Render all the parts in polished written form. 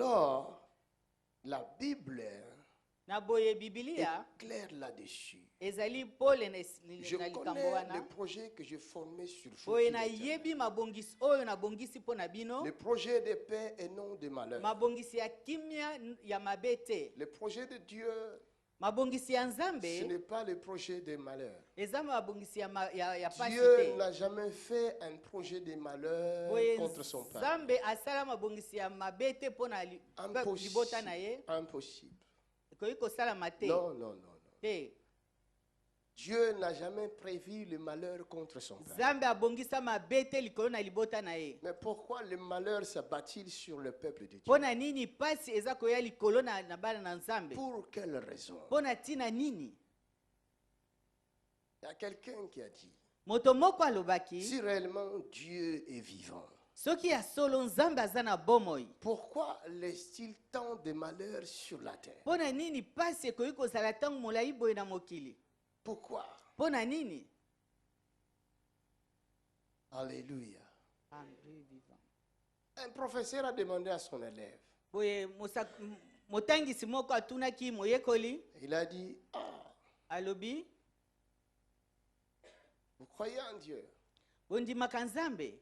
Alors, la Bible est est claire là-dessus. Je Je connais le projet que j'ai formé sur vous. le Le projet de paix et non de malheur. Le projet de Dieu, ce n'est pas le projet de malheur. Dieu n'a jamais fait un projet de malheur contre son peuple. Impossible. Non, non, non, non. Dieu n'a jamais prévu le malheur contre son peuple. Mais pourquoi le malheur s'abat-il sur le peuple de Dieu? Pour quelle raison? Il y a quelqu'un qui a dit, si réellement Dieu est vivant, pourquoi laisse-t-il tant de malheur sur la terre? Pourquoi? Alléluia. Un professeur a demandé à son élève. Il a dit, vous croyez en Dieu?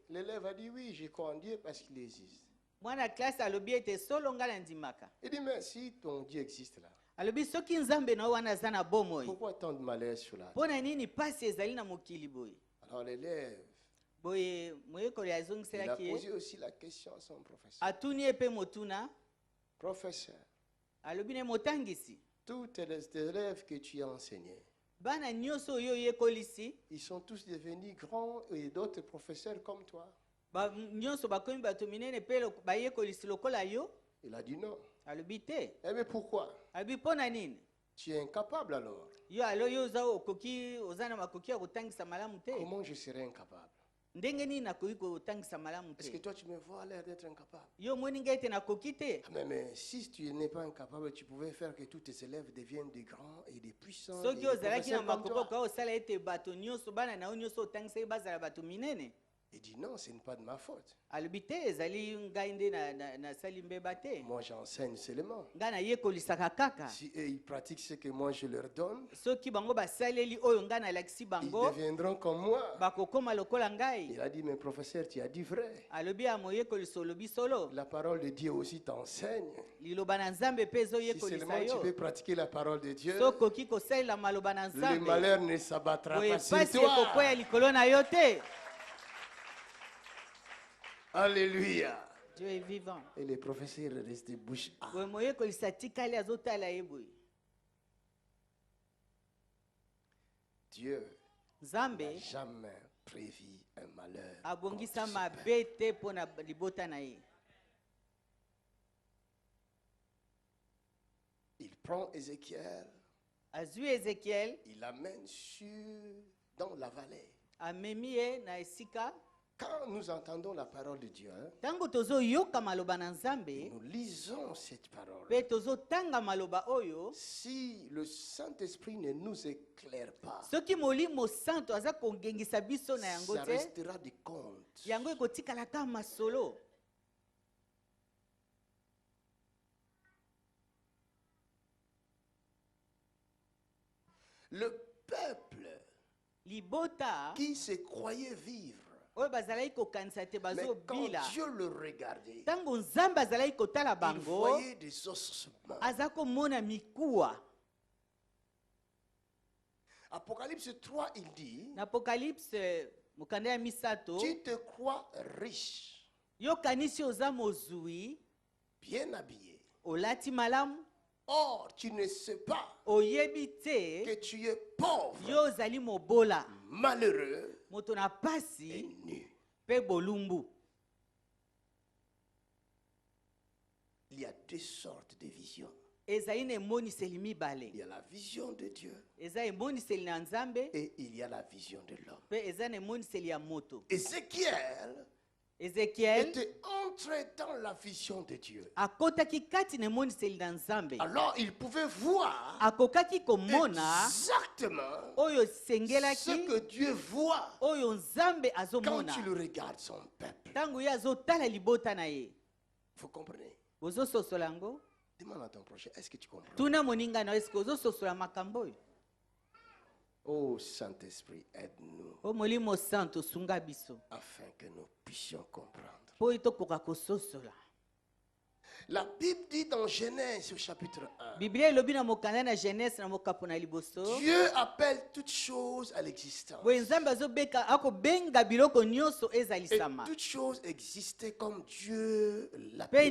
L'élève a dit, oui, je crois en Dieu parce qu'il existe. Il dit, mais si ton Dieu existe là, pourquoi tant de malheur sur la terre? Alors l'élève, il a posé aussi la question à son professeur. Professeur, tous les élèves que tu as enseignés, ils sont tous devenus grands et d'autres professeurs comme toi. Il a dit non. Eh bien pourquoi? Tu es incapable alors. Comment je serais incapable? Est-ce que toi tu me vois à l'air d'être incapable? Mais si tu n'es pas incapable, tu pouvais faire que tous tes élèves deviennent des grands et des puissants et des professeurs comme toi. Il dit non, ce n'est pas de ma faute. Moi j'enseigne seulement. Si eux ils pratiquent ce que moi je leur donne, ils deviendront comme moi. Il a dit, mais professeur, tu as dit vrai. La parole de Dieu aussi t'enseigne. Si seulement tu peux pratiquer la parole de Dieu, le malheur ne s'abattra pas sur toi. Alléluia. Dieu est vivant. Et les professeurs restent bouche à. Dieu n'a jamais prévu un malheur. Il prend Ézéchiel, il l'amène dans la vallée. Quand nous entendons la parole de Dieu, nous lisons cette parole. Si le Saint-Esprit ne nous éclaire pas, ça restera des contes. Le peuple qui se croyait vivre, mais quand Dieu le regardait, il voyait des ossements. Apocalypse 3, il dit, tu te crois riche, bien habillé. Or, tu ne sais pas que tu es pauvre, malheureux et nu. Il y a deux sortes de visions. Il y a la vision de Dieu et il y a la vision de l'homme. Ézéchiel était entré dans la vision de Dieu. Alors il pouvait voir exactement ce que Dieu voit quand tu le regardes son peuple. Vous comprenez? Demande à ton prochain, est-ce que tu comprends? Oh Saint-Esprit, aide-nous afin que nous puissions comprendre. La Bible dit dans Genèse au chapitre 1, Dieu appelle toutes choses à l'existence. Et toutes choses existaient comme Dieu l'appelait.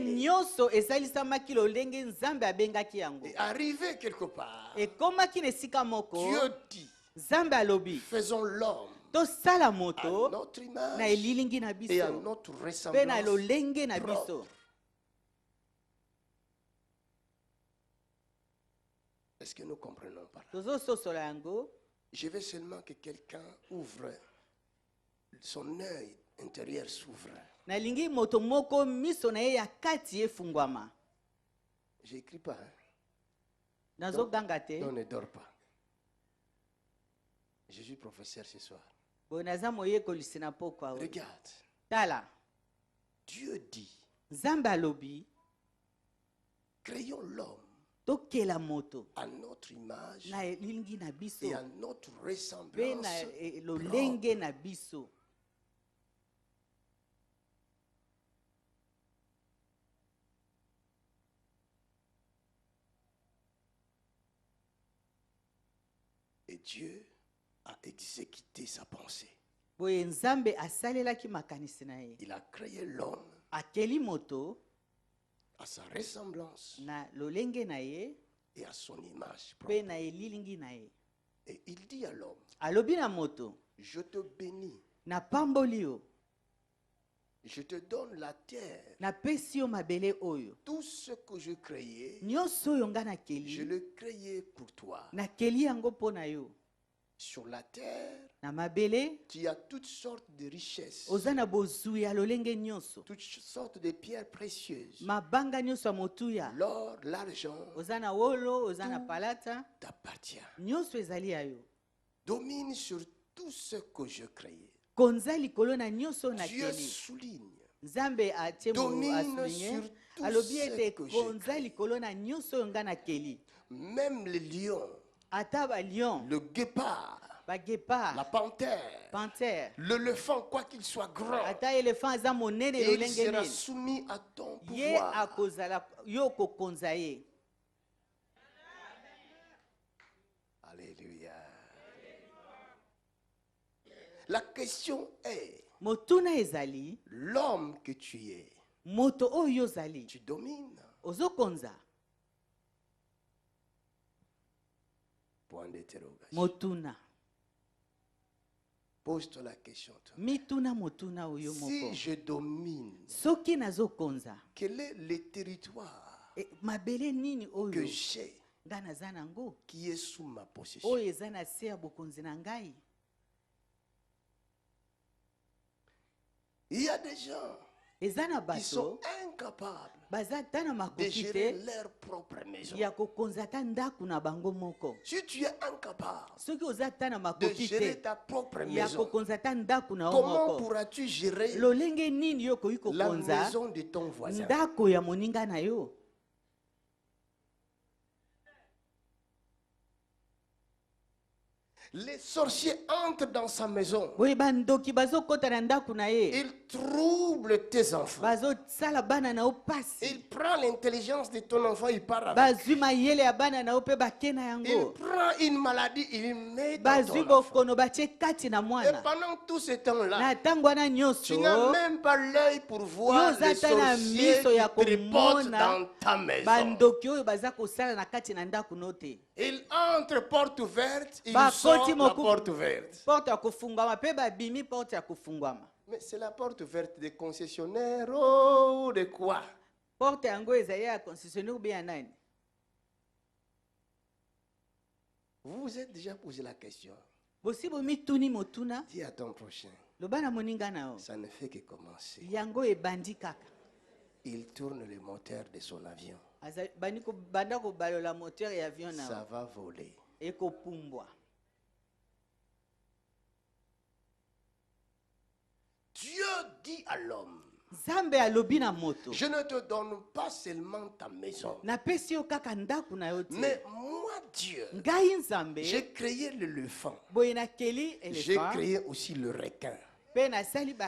Et arrivé quelque part, Dieu dit, faisons l'homme à notre image et à notre ressemblance propre. Est-ce que nous comprenons par là? Je veux seulement que quelqu'un ouvre, son œil intérieur s'ouvre. J'écris pas. Hein? Donc, ne dors pas. Je suis professeur ce soir. Regarde. Dieu dit, créons l'homme à notre image et à notre ressemblance propre. Et Dieu a exécuté sa pensée. Il a créé l'homme à sa ressemblance et à son image propre. Et il dit à l'homme, je te bénis, je te donne la terre. Tout ce que je créais, je le créais pour toi. Sur la terre, tu as toutes sortes de richesses, toutes sortes de pierres précieuses. L'or, l'argent, tout t'appartient. Domine sur tout ce que je créais. Dieu souligne. Domine sur tout ce que je crée. Même le lion, le guépard, la panthère, l'éléphant, quoi qu'il soit grand, il sera soumis à ton pouvoir. Alléluia. La question est, l'homme que tu es, tu domines. Point d'interrogation. Pose-toi la question. Si je domine, quel est le territoire que j'ai qui est sous ma possession? Il y a des gens qui sont incapables de gérer leur propre maison. Si tu es incapable de gérer ta propre maison, comment pourras-tu gérer la maison de ton voisin? Les sorciers entrent dans sa maison. Ils troublent tes enfants. Il prend l'intelligence de ton enfant, il part avec. Il prend une maladie, il met dans ton enfant. Et pendant tout ce temps-là, tu n'as même pas l'œil pour voir les sorciers qui tripotent dans ta maison. Il entre porte ouverte, il sort la porte ouverte. Mais c'est la porte ouverte des concessionnaires ou de quoi? Vous vous êtes déjà posé la question. Dis à ton prochain. Ça ne fait que commencer. Il tourne le moteur de son avion. Ça va voler. Dieu dit à l'homme, Je ne te donne pas seulement ta maison. Mais moi, Dieu, j'ai créé l'éléphant. J'ai créé aussi le requin.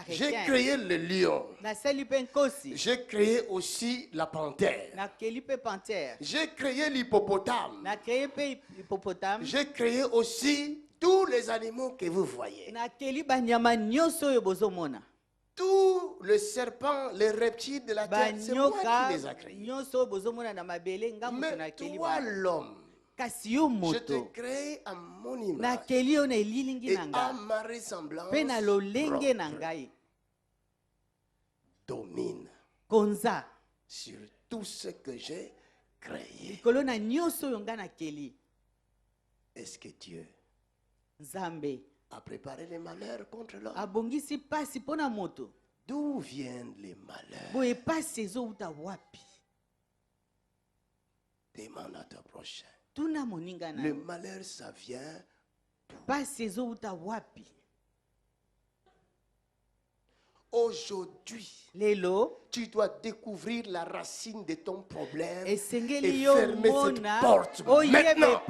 J'ai créé le lion. J'ai créé aussi la panthère. J'ai créé l'hippopotame. J'ai créé aussi tous les animaux que vous voyez. Tous les serpents, les reptiles de la terre, c'est moi qui les ai créés. Mais toi, l'homme, je t'ai créé à mon image et à ma ressemblance propre. Domine sur tout ce que j'ai créé. Est-ce que Dieu a préparé les malheurs contre l'homme? D'où viennent les malheurs? Demande à ton prochain. Le malheur, ça vient aujourd'hui. Tu dois découvrir la racine de ton problème et fermer cette porte maintenant.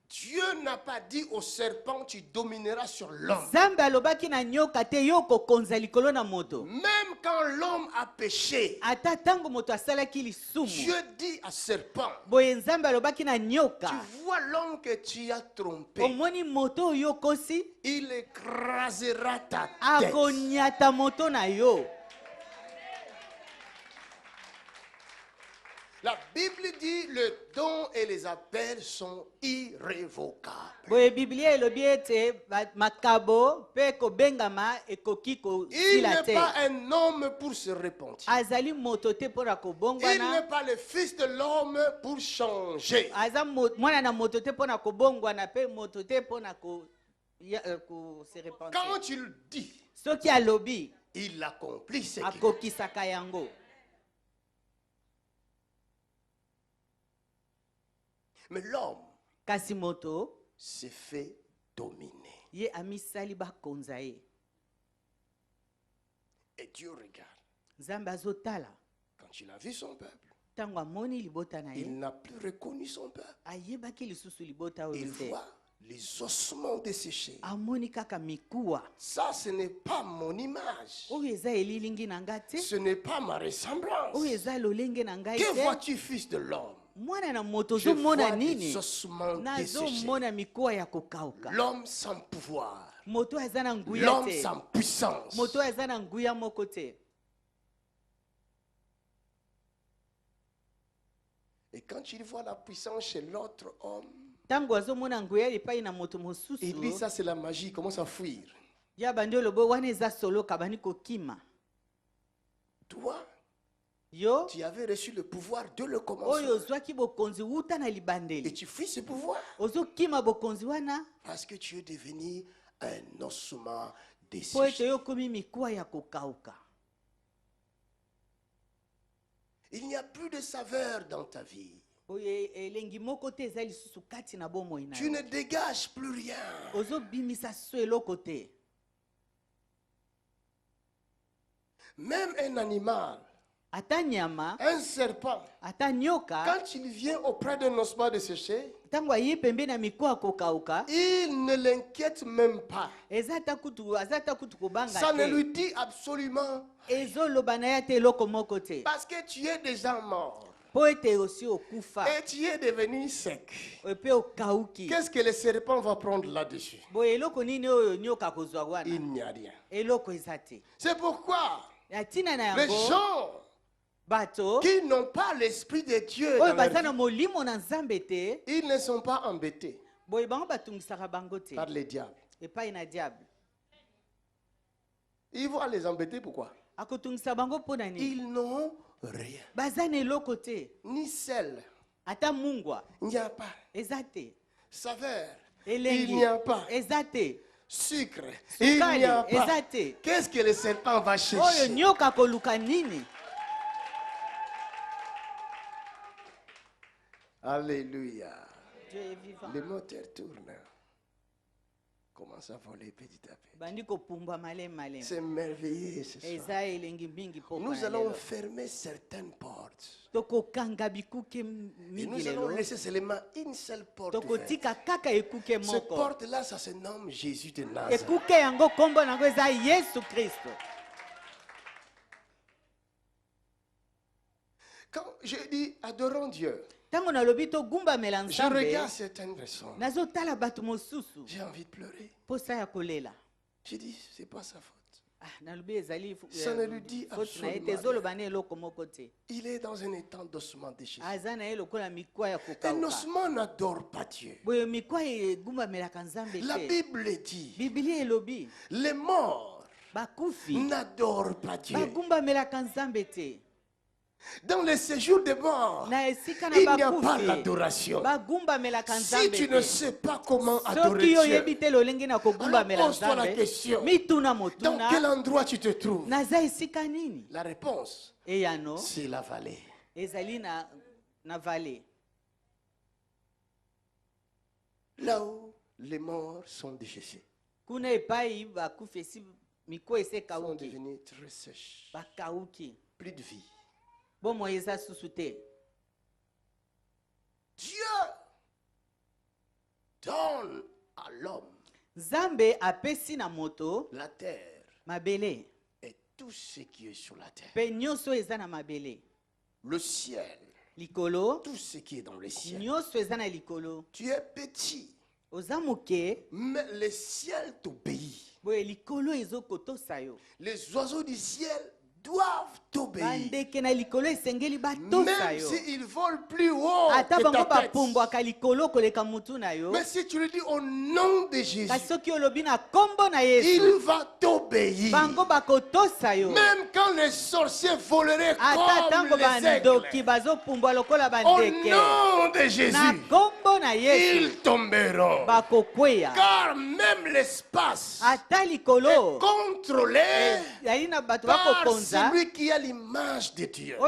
Dieu n'a pas dit au serpent, tu domineras sur l'homme. Même quand l'homme a péché, Dieu dit à serpent, tu vois l'homme que tu as trompé, il écrasera ta tête. La Bible dit le don et les appels sont irrévocables. Il n'est pas un homme pour se repentir. Il n'est pas le fils de l'homme pour changer. Quand tu le dis, il accomplit ce qu'il dit. Mais l'homme s'est fait dominer. Et Dieu regarde. Quand il a vu son peuple, il n'a plus reconnu son peuple. Il voit les ossements desséchés. Ça, ce n'est pas mon image. Ce n'est pas ma ressemblance. Que vois-tu, fils de l'homme? Je vois des ossements desséchés. L'homme sans pouvoir. L'homme sans puissance. Et quand il voit la puissance chez l'autre homme, il dit ça c'est la magie, il commence à fuir. Toi, tu avais reçu le pouvoir de le commencer. Et tu fuis ce pouvoir. Parce que tu es devenu un ossement desséché. Il n'y a plus de saveur dans ta vie. Tu ne dégages plus rien. Même un animal, un serpent, quand il vient auprès d'un ossement desséché, il ne l'inquiète même pas. Ça ne lui dit absolument rien. Parce que tu es déjà mort. Et tu es devenu sec. Qu'est-ce que le serpent va prendre là-dessus? Il n'y a rien. C'est pourquoi les gens qui n'ont pas l'esprit de Dieu dans leur vie, ils ne sont pas embêtés par les diables. Ils vont les embêter pourquoi? Ils n'ont rien. Ni sel. Il n'y a pas. Saveur. Il n'y a pas. Sucre. Il n'y a pas. Qu'est-ce que le serpent va chercher? Alléluia. Dieu est vivant. Le moteur tourne. Commence à voler petit à petit. C'est merveilleux ce soir. Nous allons fermer certaines portes. Et nous allons laisser seulement une seule porte ouverte. Cette porte-là, ça se nomme Jésus de Nazareth. Quand je dis adorons Dieu, je regarde certaines personnes. J'ai envie de pleurer. J'ai dit, c'est pas sa faute. Ça ne lui dit absolument rien. Il est dans un état d'ossement déchiré. Un ossement n'adore pas Dieu. La Bible dit, les morts n'adorent pas Dieu. Dans les séjours de mort, il n'y a pas d'adoration. Si tu ne sais pas comment adorer Dieu, alors pose-toi la question, dans quel endroit tu te trouves? La réponse, c'est la vallée. Là où les morts sont déchaissés, sont devenus très sèches, plus de vie. Dieu donne à l'homme la terre et tout ce qui est sur la terre. Le ciel, tout ce qui est dans le ciel. Tu es petit, mais le ciel t'obéit. Les oiseaux du ciel doivent t'obéir. Même s'ils volent plus haut que ta tête. Mais si tu lui dis au nom de Jésus, il va t'obéir. Même quand les sorciers voleraient comme les aigles, au nom de Jésus, ils tomberont. Car même l'espace est contrôlé par celui qui a l'image de Dieu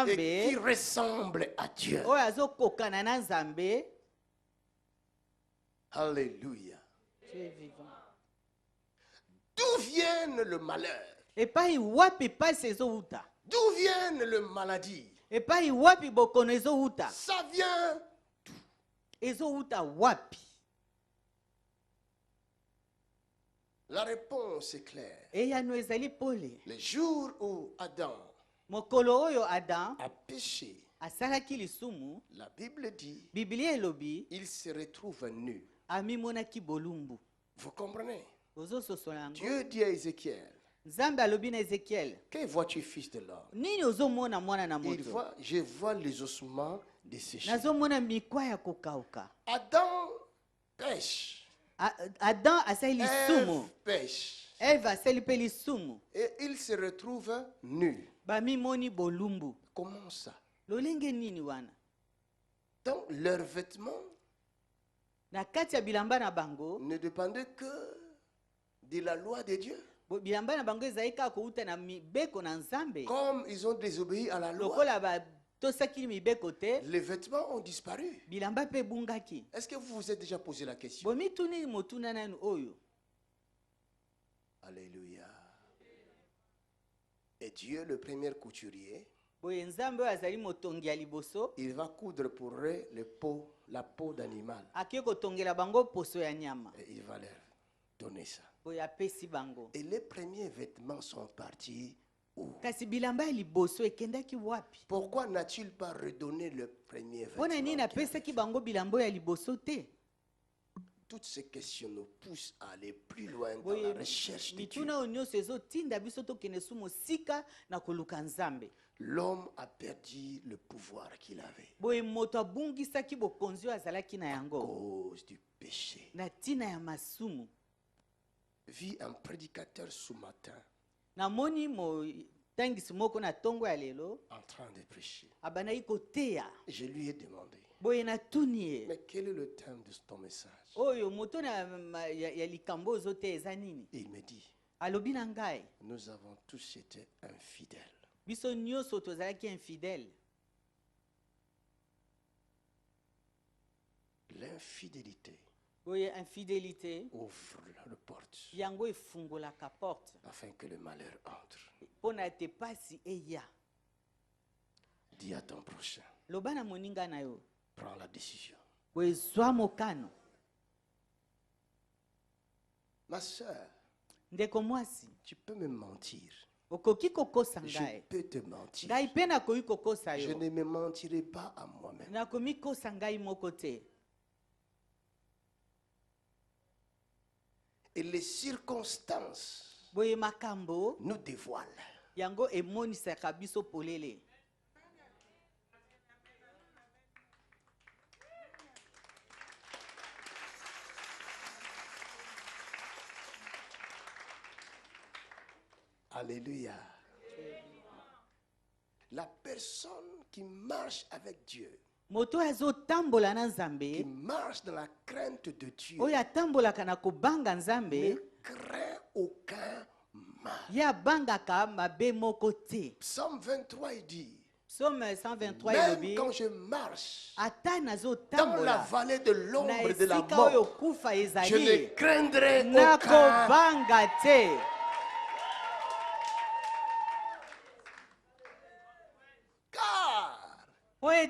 et qui ressemble à Dieu. Alléluia. D'où vient le malheur? D'où vient le maladie? Ça vient La réponse est claire. Le jour où Adam a péché, la Bible dit, il se retrouve nu. Vous comprenez? Dieu dit à Ézéchiel, que vois-tu, fils de l'homme? Je vois les ossements desséchés. Adam pêche. Ève pêche. Et il se retrouve nu. Comment ça? Donc leurs vêtements ne dépendaient que de la loi de Dieu. Comme ils ont désobéi à la loi, les vêtements ont disparu. Est-ce que vous vous êtes déjà posé la question? Alléluia. Et Dieu, le premier couturier, il va coudre pour eux la peau d'animal. Et il va leur donner ça. Et les premiers vêtements sont partis où? Pourquoi n'a-t-il pas redonné le premier vêtement? Toutes ces questions nous poussent à aller plus loin dans la recherche de Dieu. L'homme a perdu le pouvoir qu'il avait à cause du péché. Vis un prédicateur ce matin en train de prêcher. Je lui ai demandé, mais quel est le thème de ton message? Il me dit, nous avons tous été infidèles. L'infidélité ouvre la porte afin que le malheur entre. Dis à ton prochain, prends la décision. Ma soeur, tu peux me mentir. Je peux te mentir. Je ne me mentirai pas à moi-même. Et les circonstances nous dévoilent. Alléluia. La personne qui marche avec Dieu, qui marche dans la crainte de Dieu, ne craint aucun mal. Psaume 23, il dit, même quand je marche dans la vallée de l'ombre de la mort, je ne craindrai aucun mal.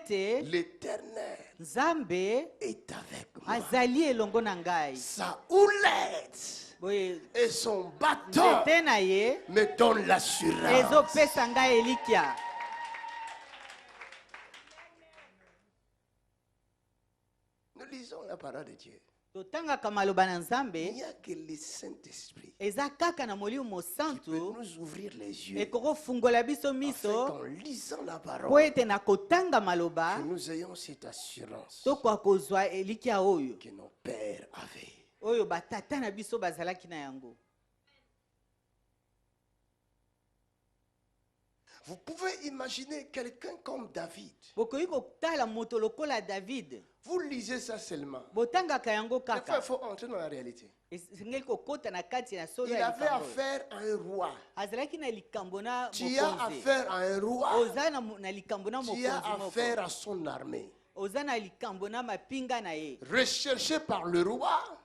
L'Éternel est avec moi. Sa houlette et son bâton me donnent l'assurance. Nous lisons la parole de Dieu. Il n'y a que le Saint-Esprit qui peut nous ouvrir les yeux afin qu'en lisant la parole, que nous ayons cette assurance que nos pères avaient. Vous pouvez imaginer quelqu'un comme David. Vous lisez ça seulement. Il faut entrer dans la réalité. Il avait affaire à un roi. Tu as affaire à un roi. Tu as affaire à son armée. Recherché par le roi,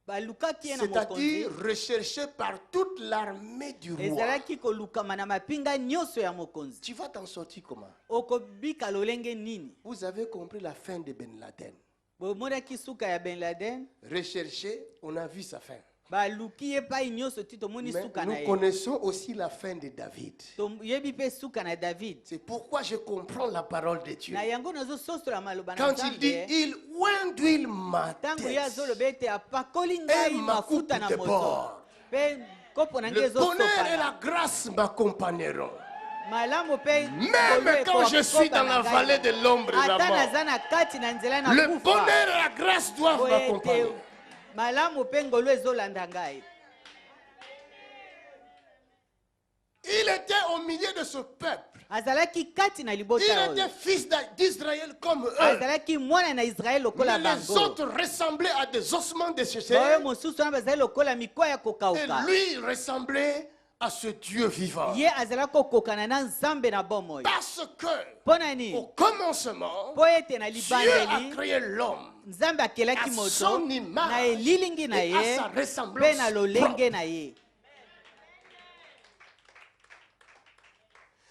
c'est-à-dire recherché par toute l'armée du roi. Tu vas t'en sortir comment? Vous avez compris la fin de Ben Laden. Recherché, on a vu sa fin. Mais nous connaissons aussi la fin de David. C'est pourquoi je comprends la parole de Dieu. Quand il dit, il oint d'huile ma tête et ma coupe déborde. Le bonheur et la grâce m'accompagneront. Même quand je suis dans la vallée de l'ombre de la mort, le bonheur et la grâce doivent m'accompagner. Il était au milieu de ce peuple. Il était fils d'Israël comme eux. Mais les autres ressemblaient à des ossements desséchés. Et lui, il ressemblait à ce Dieu vivant. Parce que au commencement, Dieu a créé l'homme à son image et à sa ressemblance propre.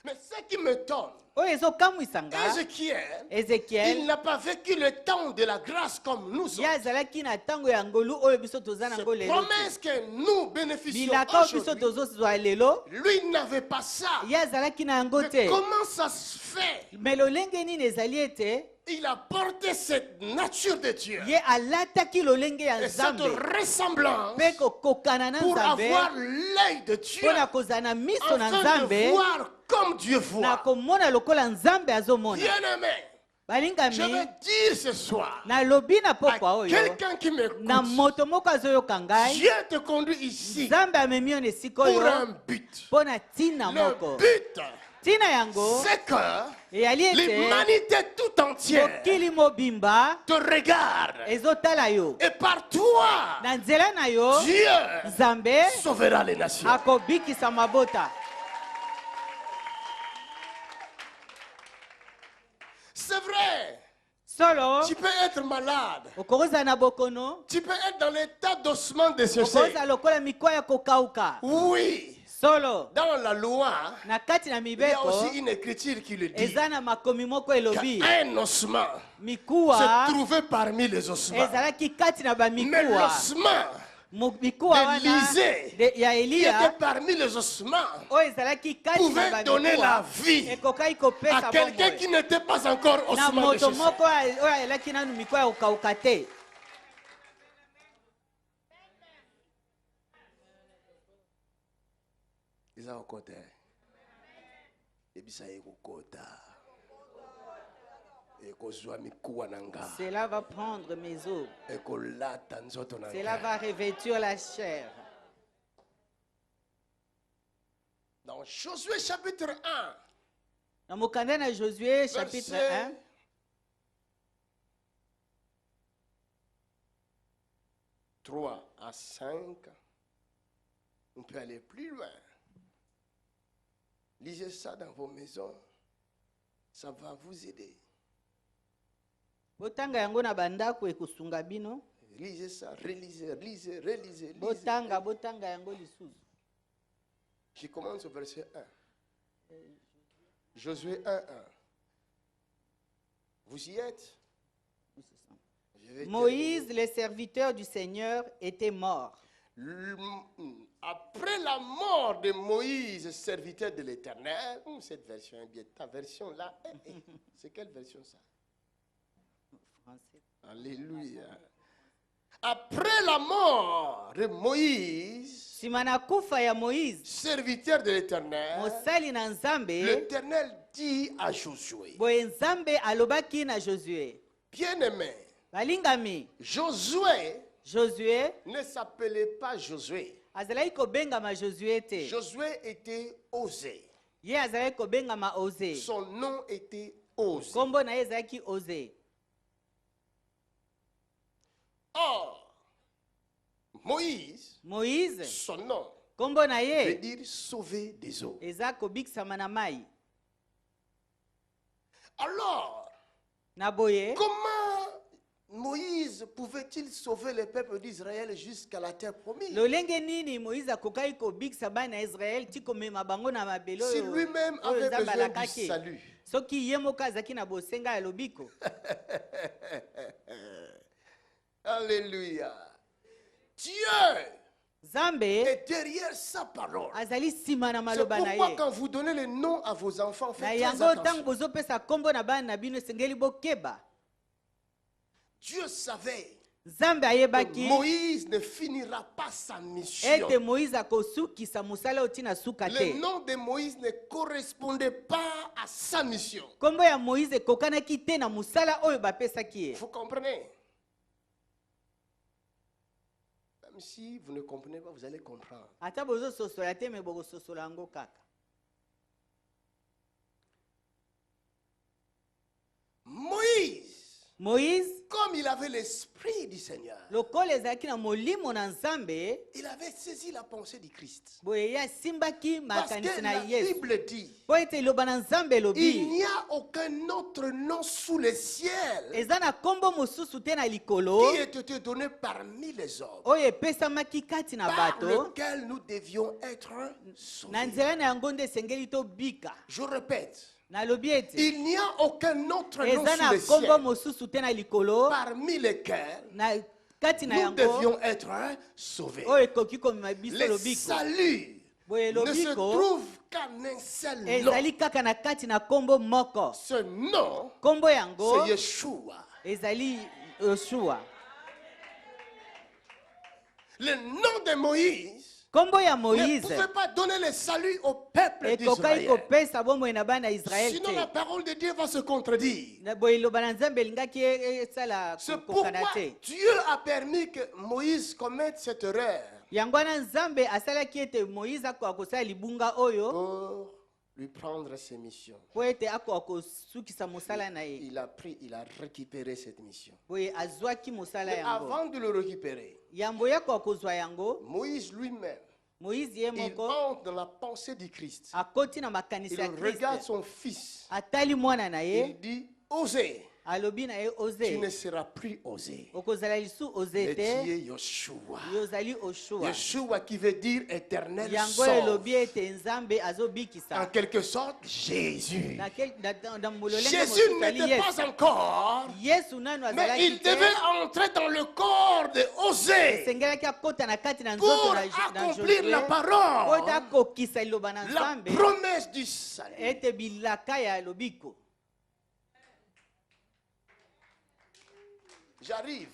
Mais ce qui me tombe, Ézéchiel, il n'a pas vécu le temps de la grâce comme nous sommes. Cette promesse que nous bénéficions aujourd'hui, lui n'avait pas ça. Mais comment ça se fait? Il a porté cette nature de Dieu et cette ressemblance pour avoir l'œil de Dieu afin de voir comme Dieu voit. Bien-aimé, je veux dire ce soir à quelqu'un qui m'écoute, Dieu te conduit ici pour un but. Le but, c'est que l'humanité tout entière te regarde. Et par toi, Dieu sauvera les nations. C'est vrai. Solo. Tu peux être malade. Okoroza na bokono. Tu peux être dans l'état d'ossement desséché. Okoroza lokola mikoa ya kokauka. Oui. Solo. Dans la loi, Na kati na il y a mibeko. aussi une écriture qui le dit. Ezana makomi moko elobi. Qu'un ossement Mikuwa. se trouvait parmi les ossements. Ezalaki kati na ba Mais mikuwa. l'ossement d'Élisée, qui était parmi les ossements pouvait donner la vie à quelqu'un qui n'était pas encore ossement desséché. Cela va prendre mes os. Cela va revêtir la chair. Dans Josué chapitre 1. Dans Mokanda Josué chapitre 1. « 3 à 5. On peut aller plus loin. Lisez ça dans vos maisons. Ça va vous aider. Botanga yango na bandako ekosunga bino. Lisez ça, relisez. Botanga yango lisusu. Je commence au verset 1. Josué 1:1. Vous y êtes? Moïse, le serviteur du Seigneur, était mort. Après la mort de Moïse, serviteur de l'Éternel, cette version est bien. Ta version là, c'est quelle version ça? Français. Alléluia. Après la mort de Moïse, serviteur de l'Éternel, l'Éternel dit à Josué, bien-aimé, Josué ne s'appelait pas Josué. Josué était osé. Son nom était osé. Or, Moïse, son nom, veut dire sauver des eaux. Alors, comment Moïse pouvait-il sauver le peuple d'Israël jusqu'à la terre promise? Si lui-même avait besoin du salut. Alléluia. Dieu est derrière sa parole. C'est pourquoi quand vous donnez le nom à vos enfants, faites très attention. Dieu savait que Moïse ne finira pas sa mission. Le nom de Moïse ne correspondait pas à sa mission. Vous comprenez? Même si vous ne comprenez pas, vous allez comprendre. Moïse, comme il avait l'esprit du Seigneur, il avait saisi la pensée du Christ. Parce que la Bible dit, il n'y a aucun autre nom sous le ciel qui ait été donné parmi les hommes par lequel nous devions être sauvés. Je répète. Il n'y a aucun autre nom sous le ciel parmi lesquels nous devions être sauvés. Le salut ne se trouve qu'en un seul nom. Ce nom, c'est Yeshua. Le nom de Moïse ne pouvait pas donner le salut au peuple d'Israël. Sinon la parole de Dieu va se contredire. C'est pourquoi Dieu a permis que Moïse commette cette erreur. Pour lui prendre ses missions. Il a récupéré cette mission. Mais avant de le récupérer, Moïse lui-même, il entre dans la pensée du Christ. Il regarde son fils. Il dit, osez. Tu ne seras plus osé. Mais tu es Yoshua. Yoshua qui veut dire éternel sauve. En quelque sorte, Jésus. Jésus n'était pas encore, mais il devait entrer dans le corps de Osée pour accomplir la parole, la promesse du salut. J'arrive.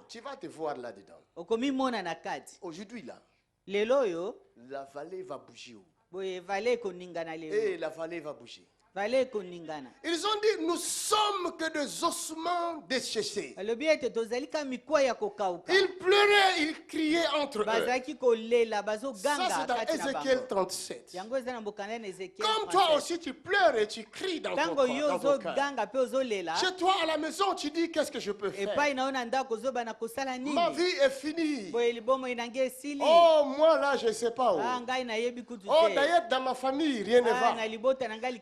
Tu vas te voir là-dedans. Aujourd'hui, là, la vallée va bouger. Et la vallée va bouger. Ils ont dit, nous sommes que des ossements desséchés. Ils pleuraient, ils criaient entre eux. Ça, c'est dans Ézéchiel 37. Comme toi aussi, tu pleures et tu cries dans ton cœur. Chez toi, à la maison, tu dis, qu'est-ce que je peux faire? Ma vie est finie. Oh, moi là, je ne sais pas où. Oh, d'ailleurs, dans ma famille, rien ne va.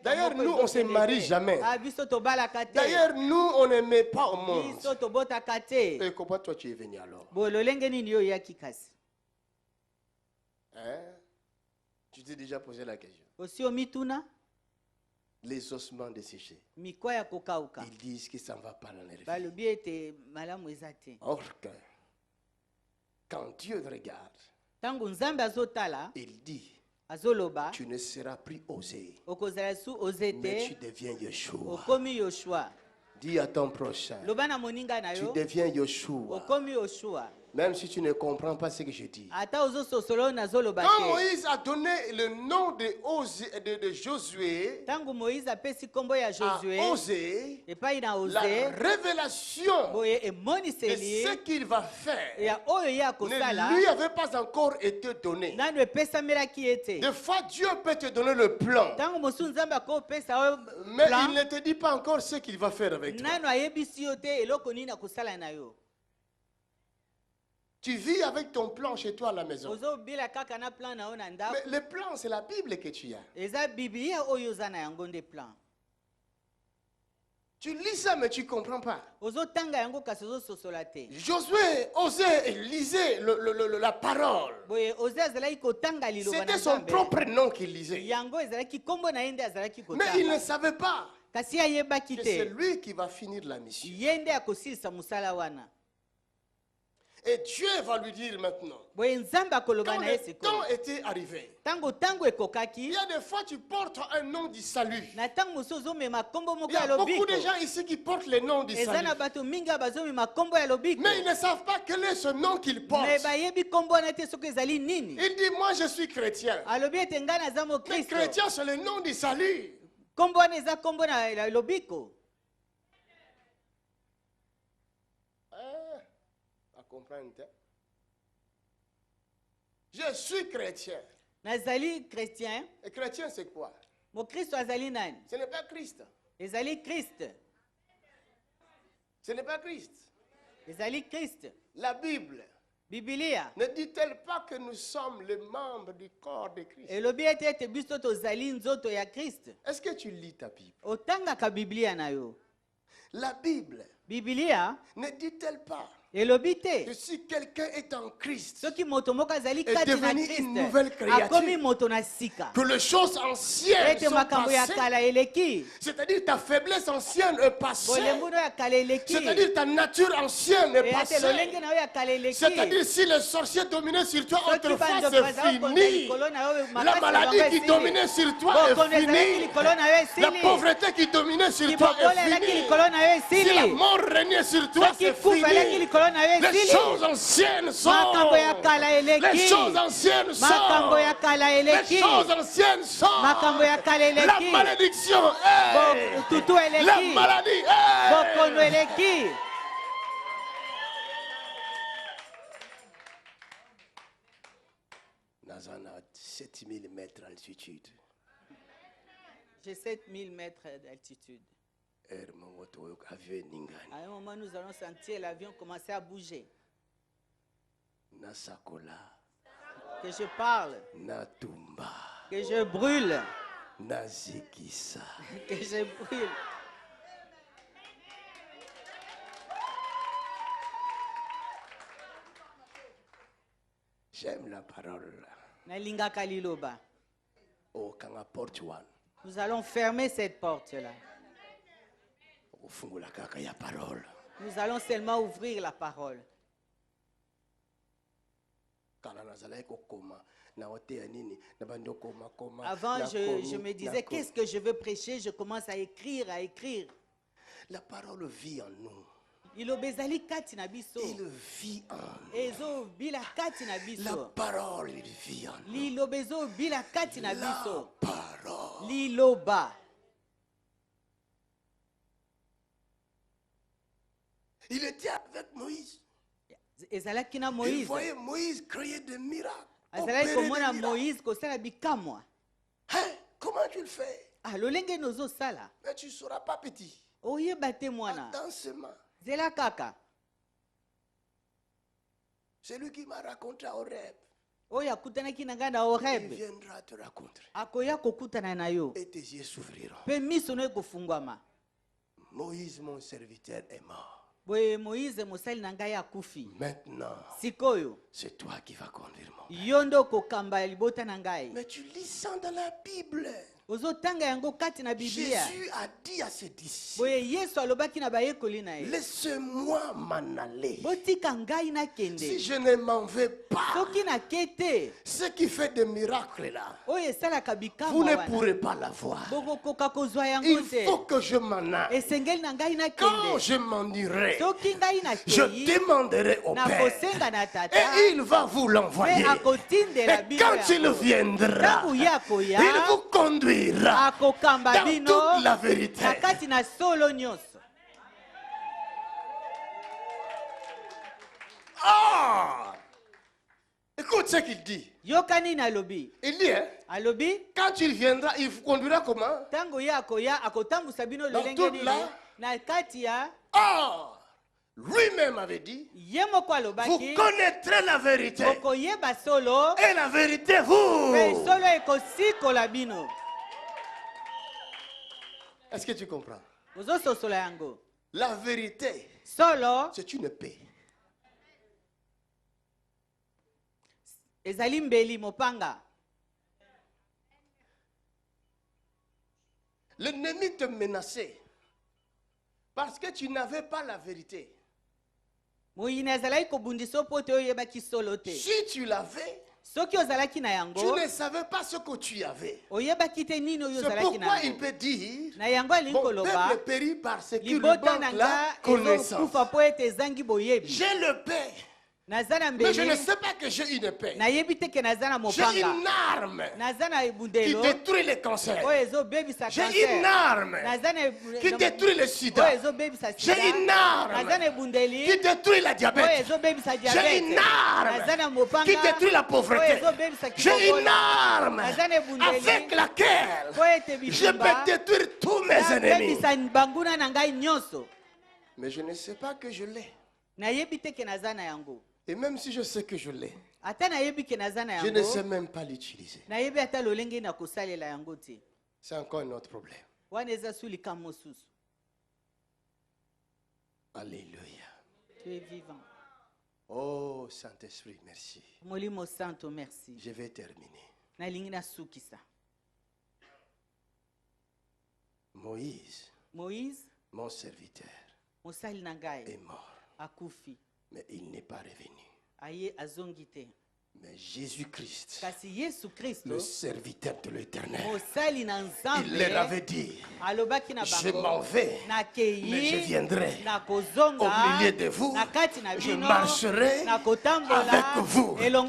D'ailleurs, nous, on ne se marie jamais. D'ailleurs, nous, on ne met pas au monde. Et comment toi, tu es venu alors? Hein? Tu t'es déjà posé la question. Les ossements desséchés. Ils disent que ça ne va pas dans les vies. Or que, quand Dieu regarde, il dit, tu ne seras plus osé, mais tu deviens Yeshua. Dis à ton prochain, tu deviens Yeshua. Même si tu ne comprends pas ce que je dis. Quand Moïse a donné le nom de Josué à Osée, la révélation de ce qu'il va faire ne lui avait pas encore été donnée. Des fois, Dieu peut te donner le plan, mais il ne te dit pas encore ce qu'il va faire avec toi. Tu vis avec ton plan chez toi à la maison. Mais le plan, c'est la Bible que tu as. Tu lis ça, mais tu ne comprends pas. Josué osait liser la parole. C'était son propre nom qu'il lisait. Mais il ne savait pas que c'est lui qui va finir la mission. Et Dieu va lui dire maintenant, quand le temps était arrivé, il y a des fois tu portes un nom du salut. Il y a beaucoup de gens ici qui portent le nom du salut. Mais ils ne savent pas quel est ce nom qu'ils portent. Il dit, moi je suis chrétien. Mais chrétien, c'est le nom du salut. Je suis chrétien. Nazali chrétien. Et chrétien, c'est quoi? Mon Christ azali nani? Ce n'est pas Christ. Ezali Christ. Ce n'est pas Christ. Ezali Christ. La Bible. Biblia. Ne dit-elle pas que nous sommes les membres du corps de Christ? Est-ce que tu lis ta Bible? La Bible. Biblia. Ne dit-elle pas que si quelqu'un est en Christ, est devenu une nouvelle créature, que les choses anciennes sont passées, c'est-à-dire ta faiblesse ancienne est passée, c'est-à-dire ta nature ancienne est passée, c'est-à-dire si le sorcier dominait sur toi autrefois, c'est fini, la maladie qui dominait sur toi est finie, la pauvreté qui dominait sur toi est finie, si la mort régnait sur toi, c'est fini. Les choses anciennes sont. Les choses anciennes sont. Les choses anciennes sont. La malédiction est. La maladie est. Nazana a 7000 mètres d'altitude. J'ai 7000 mètres d'altitude. À un moment, nous allons sentir l'avion commencer à bouger. Que je parle. Que je brûle. Que je brûle. Nous allons fermer cette porte-là. Nous allons seulement ouvrir la parole. Avant, je me disais, qu'est-ce que je veux prêcher? Je commence à écrire. La parole vit en nous. Il vit en nous. La parole vit en nous. La parole. Il était avec Moïse. Il voyait Moïse créer des miracles. Moïse, Hein? Comment tu le fais? Mais tu ne seras pas petit. Attention. C'est lui qui m'a raconté à Horeb. Il viendra te raconter. Et tes yeux s'ouvriront. Moïse, mon serviteur, est mort. Maintenant, c'est toi qui vas conduire mon père. Mais tu lis ça dans la Bible. Jésus a dit à ses disciples, laissez-moi m'en aller. Si je ne m'en vais pas, ce qui fait des miracles là, vous ne pourrez pas l'avoir. Il faut que je m'en aille. Quand je m'en irai, je demanderai au Père et il va vous l'envoyer. Et quand il viendra, il vous conduira dans toute la vérité. Ah! Écoute ce qu'il dit. Il dit, hein? Quand il viendra, il vous conduira comment? Dans toute la... Ah! Lui-même avait dit, vous connaîtrez la vérité. Et la vérité, vous. Est-ce que tu comprends? La vérité, c'est une paix. L'ennemi te menaçait parce que tu n'avais pas la vérité. Si tu l'avais, tu ne savais pas ce que tu avais. C'est pourquoi il peut dire, mon peuple périt parce qu'il manque la connaissance. J'ai le paix. Mais je ne sais pas que j'ai une paix. J'ai une arme qui détruit les cancers. J'ai une arme qui détruit le sida. J'ai une arme qui détruit la diabète. J'ai une arme qui détruit la pauvreté. J'ai une arme avec laquelle je peux détruire tous mes ennemis. Mais je ne sais pas que je l'ai. Et même si je sais que je l'ai, je ne sais même pas l'utiliser. C'est encore un autre problème. Alléluia. Tu es vivant. Oh Saint-Esprit, merci. Merci. Je vais terminer. Moïse, mon serviteur, est mort. Mais il n'est pas revenu. Mais Jésus-Christ, le serviteur de l'Éternel, il leur avait dit, je m'en vais, mais je viendrai au milieu de vous, je marcherai avec vous. Rien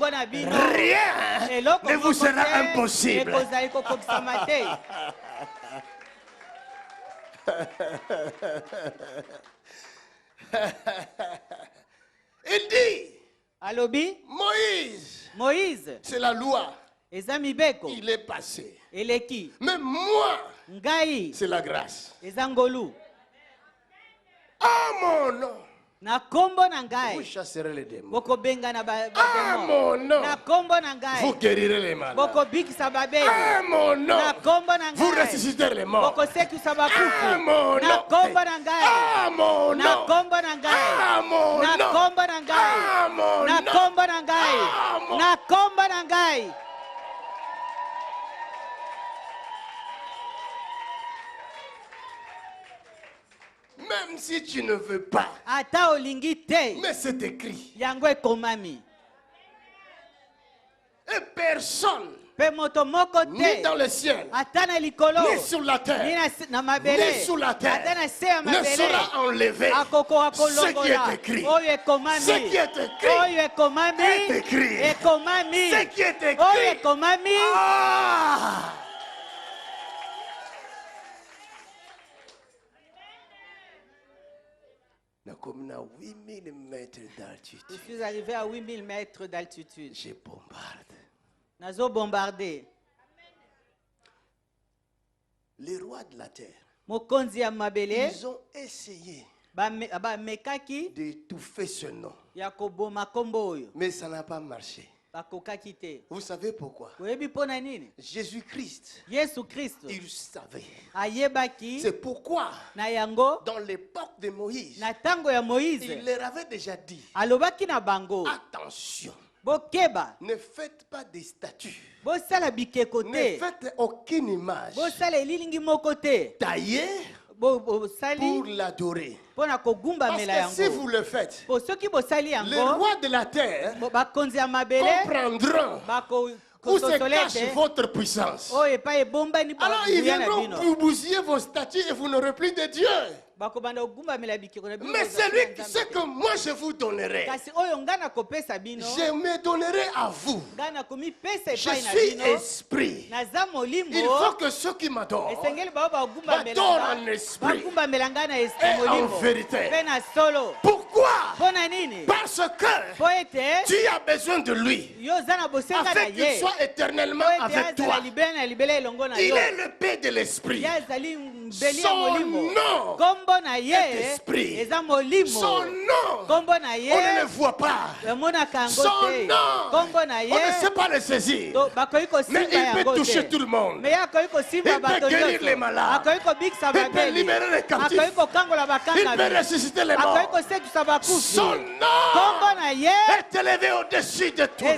ne vous sera impossible. Il dit, Moïse, c'est la loi. Il est passé. Mais moi, c'est la grâce. Ah mon nom. Vous chasserez les démons. Ah mon nom. Vous guérirez les malades. Ah mon nom. Vous ressusciterez les morts. Ah mon nom. Ah mon nom. Ah mon nom. Même si tu ne veux pas, mais c'est écrit. Et personne, ni dans le ciel, ni sur la terre, ni sous la terre, ne sera enlevé. Ce qui est écrit, ce qui est écrit, est écrit. Ce qui est écrit. Ah! Je suis arrivé à 8000 mètres d'altitude. J'ai bombardé. Les rois de la terre, ils ont essayé d'étouffer ce nom. Mais ça n'a pas marché. Vous savez pourquoi? Jésus-Christ, il savait. C'est pourquoi, dans l'époque de Moïse, il leur avait déjà dit, attention, ne faites pas des statues, ne faites aucune image taillée pour l'adorer. Parce que si vous le faites, les rois de la terre comprendront où se cache votre puissance. Alors ils viendront pour bousiller vos statues et vous n'aurez plus de Dieu. Mais celui qui sait que moi je vous donnerai, je me donnerai à vous. Je suis esprit. Il faut que ceux qui m'adorent m'adorent en esprit et en vérité. Pourquoi? Parce que tu as besoin de lui afin qu'il soit éternellement avec toi. Il est le paix de l'esprit. Son nom est esprit. Son nom, on ne le voit pas. Son nom, on ne sait pas le saisir. Mais il peut toucher tout le monde. Il peut guérir les malades. Il peut libérer les captifs. Il peut ressusciter les morts. Son nom est élevé au-dessus de tout nom.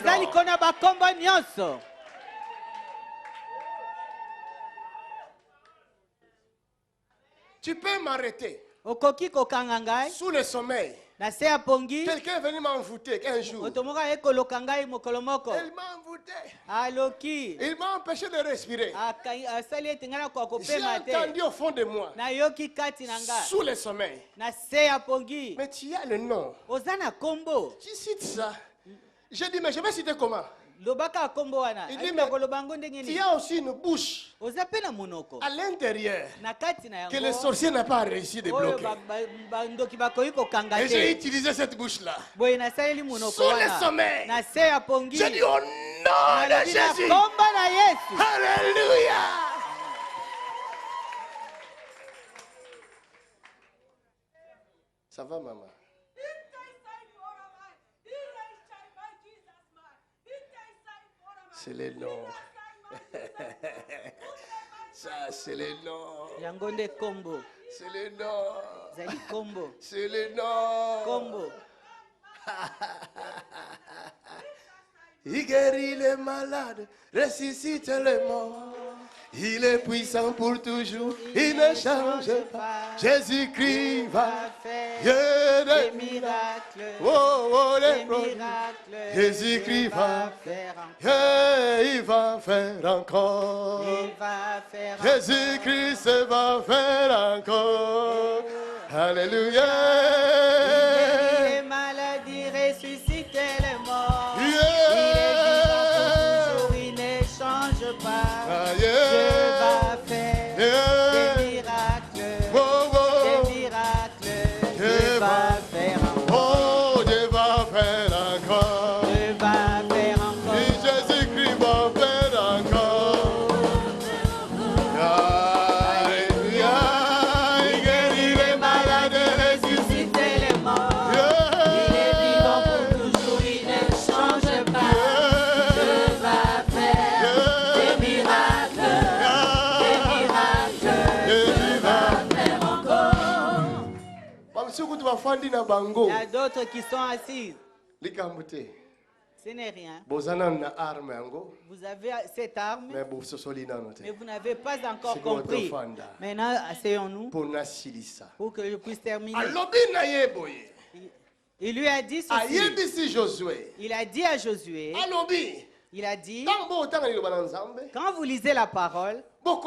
Tu peux m'arrêter sous le sommeil. Quelqu'un est venu m'envoûter un jour. Il m'a envoûté. Il m'a empêché de respirer. J'ai entendu au fond de moi, sous le sommeil. Mais tu as le nom. Tu cites ça. J'ai dit, mais je vais citer comment? Il dit, mais il y a aussi une bouche à l'intérieur que le sorcier n'a pas réussi de bloquer. Et j'ai utilisé cette bouche-là sous le sommeil. J'ai dit au nom de Jésus. Alléluia. Ça va, maman? C'est les noms. Ça, c'est les noms. C'est les noms. C'est les noms. Il guérit les malades, ressuscite les morts. Il est puissant pour toujours, il ne change pas. Jésus-Christ va faire des miracles. Des miracles. Jésus-Christ va faire. Il va faire encore. Jésus-Christ va faire encore. Alléluia. Il guérit les maladies, ressuscite les morts. Il est vivant pour toujours, il ne change pas. Dieu va faire des miracles. Des miracles. Dieu va faire encore. Oh, Dieu va faire encore. Dieu va faire encore. Et Jésus-Christ va faire encore. Alléluia. Il guérit les malades, ressuscite les morts. a d'autres qui sont assis. Ce n'est rien. Vous avez cette arme, mais vous n'avez pas encore compris. Maintenant, asseyons-nous pour que je puisse terminer. Il lui a dit ceci. Il a dit à Josué, il a dit, quand vous lisez la parole, vous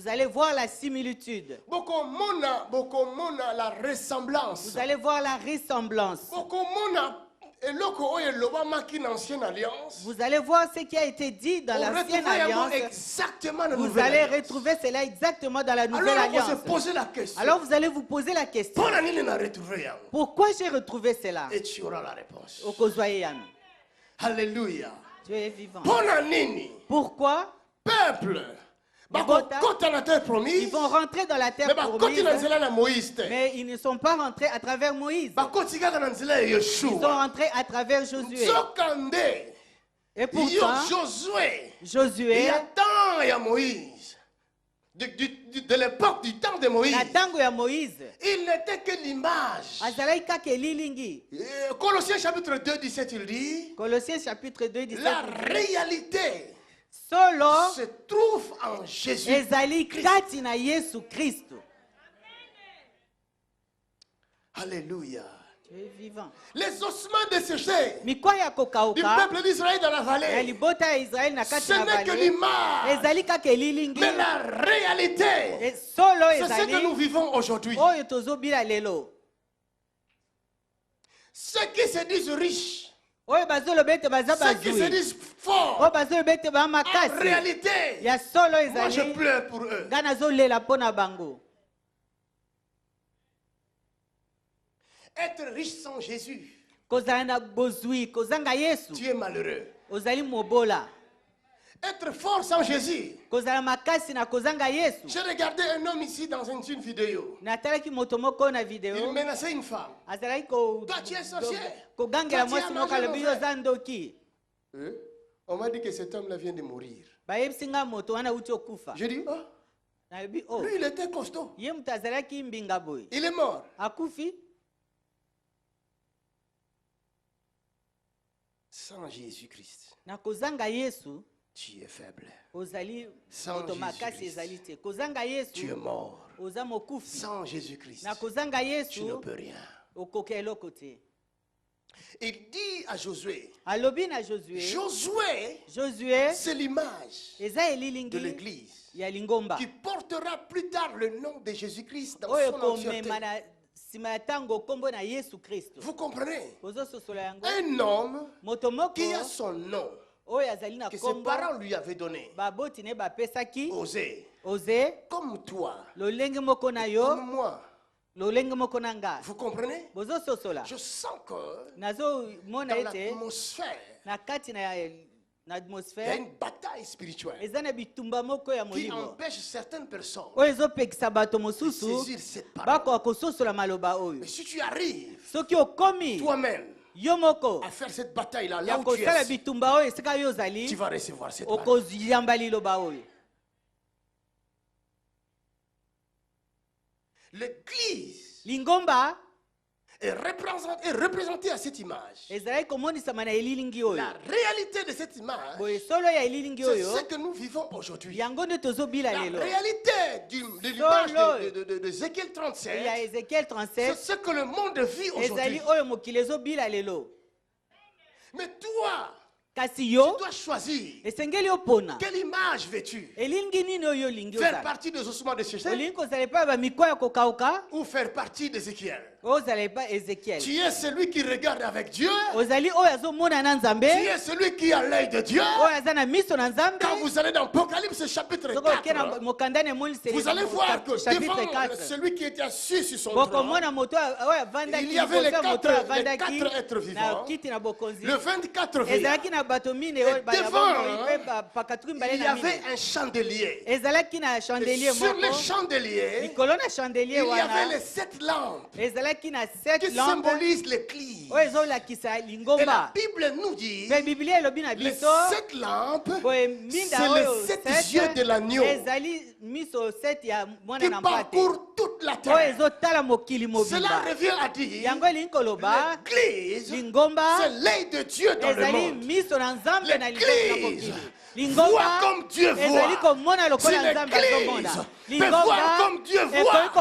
allez voir la similitude. Vous allez voir la ressemblance. Vous allez voir ce qui a été dit dans l'ancienne alliance. Vous allez retrouver cela exactement dans la nouvelle alliance. Alors vous allez vous poser la question. Pourquoi j'ai retrouvé cela? Et tu auras la réponse. Alléluia. Dieu est vivant. Pourquoi? Peuple. Ils vont rentrer dans la terre promise, mais ils ne sont pas rentrés à travers Moïse. Ils sont rentrés à travers Josué. Et pourtant, Josué, de l'époque du temps de Moïse, il n'était que l'image. Colossiens chapitre 2, 17, il dit, la réalité se trouve en Jésus. Alléluia. Les ossements desséchés du peuple d'Israël dans la vallée, ce n'est que l'image, mais la réalité, c'est ce que nous vivons aujourd'hui. Ceux qui se disent riches, ceux qui se disent forts, en réalité, moi je pleure pour eux. Être riche sans Jésus, tu es malheureux. Être fort sans Jésus. J'ai regardé un homme ici dans une vidéo. Il menaçait une femme. Toi, tu es sorcier. On m'a dit que cet homme-là vient de mourir. J'ai dit, oh, lui il était costaud. Il est mort. Sans Jésus-Christ, tu es faible. Sans Jésus-Christ, tu es mort. Sans Jésus-Christ, tu ne peux rien. Il dit à Josué, Josué, c'est l'image de l'Église qui portera plus tard le nom de Jésus-Christ dans son entièreté. Vous comprenez? Un homme qui a son nom, que ses parents lui avaient donné, Osée, comme toi, comme moi. Vous comprenez? Je sens que dans l'atmosphère, il y a une bataille spirituelle qui empêche certaines personnes de saisir cette parole. Mais si tu arrives toi-même à faire cette bataille-là, là où tu es, tu vas recevoir cette parole. L'Église est représentée à cette image. La réalité de cette image, c'est ce que nous vivons aujourd'hui. La réalité de l'image d'Ézéchiel 37, c'est ce que le monde vit aujourd'hui. Mais toi, tu dois choisir quelle image veux-tu? Faire partie des ossements de Jésus ou faire partie d'Ézéchiel? Tu es celui qui regarde avec Dieu. Tu es celui qui a l'œil de Dieu. Quand vous allez dans Apocalypse chapitre 4, vous allez voir que devant celui qui était assis sur son trône, il y avait les quatre êtres vivants, le 24 veillants. Et devant, il y avait un chandelier. Et sur le chandelier, il y avait les 7 lampes qui symbolise l'Église. Et la Bible nous dit que les 7 lampes, c'est les 7 yeux de l'agneau qui parcourent toute la terre. Cela revient à dire l'Église, c'est l'œil de Dieu dans le monde. L'Église voit comme Dieu voit. C'est l'Église peut voir comme Dieu voit.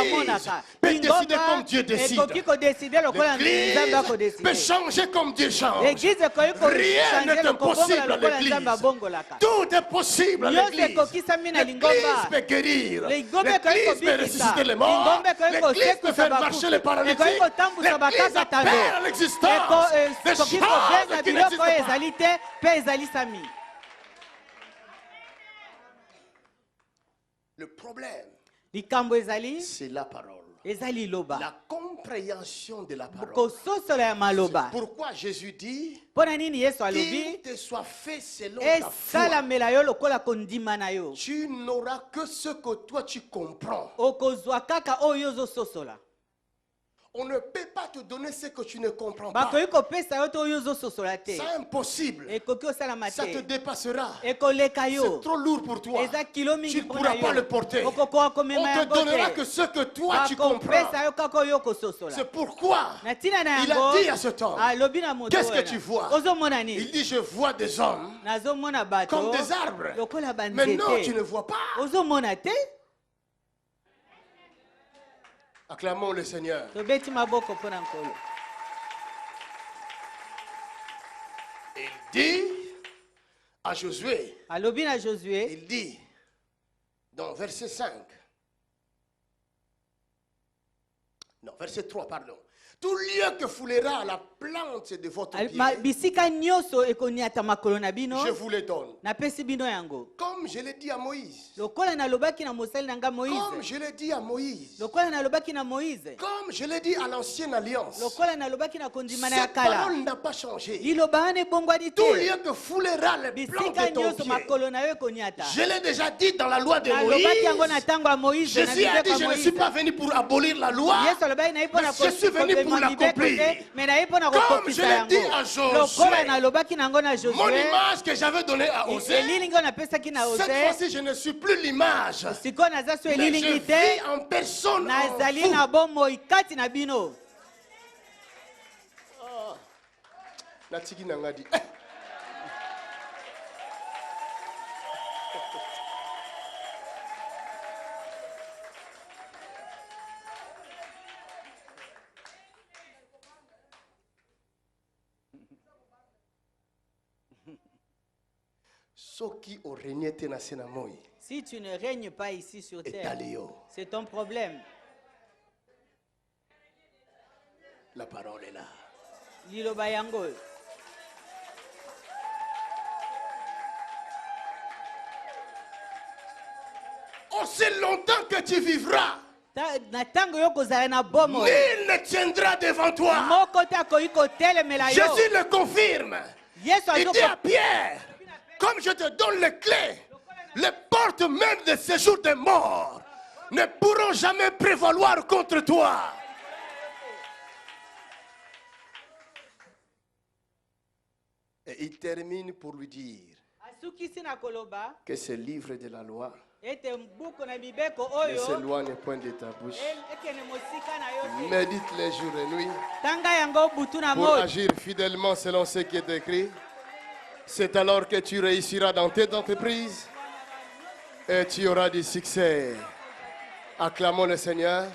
L'Église peut décider comme Dieu décide. L'Église peut changer comme Dieu change. Rien n'est impossible à l'Église. Tout est possible à l'Église. L'Église peut guérir. L'Église peut ressusciter les morts. L'Église peut faire marcher les paralytiques. L'Église appelle à l'existence des choses qui n'existent pas. Le problème, c'est la parole. La compréhension de la parole. Pourquoi Jésus dit qu'il te soit fait selon ta foi. Tu n'auras que ce que toi tu comprends. On ne peut pas te donner ce que tu ne comprends pas. C'est impossible. Ça te dépassera. C'est trop lourd pour toi. Tu ne pourras pas le porter. On te donnera que ce que toi tu comprends. C'est pourquoi il a dit à cet homme, qu'est-ce que tu vois? Il dit, je vois des hommes comme des arbres. Mais non, tu ne vois pas. Acclamons le Seigneur. Il dit à Josué, il dit dans verset 5, non, verset 3, pardon. Tout lieu que foulera la plante de votre pied, je vous le donne. Comme je l'ai dit à Moïse. Comme je l'ai dit à Moïse. Comme je l'ai dit à l'ancienne alliance. Cette parole n'a pas changé. Tout lieu que foulera les plantes de ton pied, je l'ai déjà dit dans la loi de Moïse. Jésus a dit, je ne suis pas venu pour abolir la loi, mais je suis venu pour l'accomplir. Comme je l'ai dit à Josué, mon image que j'avais donnée à Osée, cette fois-ci je ne suis plus l'image, mais je vis en personne en vous. Natiki Nangadi. Si tu ne règnes pas ici sur terre, c'est ton problème. La parole est là. Aussi longtemps que tu vivras, nul ne tiendra devant toi. Jésus le confirme. Il dit à Pierre, comme je te donne les clés, les portes même de séjour des morts ne pourront jamais prévaloir contre toi. Et il termine pour lui dire que ce livre de la loi ne s'éloigne point de ta bouche. Médite les jours et nuits pour agir fidèlement selon ce qui est écrit. C'est alors que tu réussiras dans tes entreprises et tu auras du succès. Acclamons le Seigneur.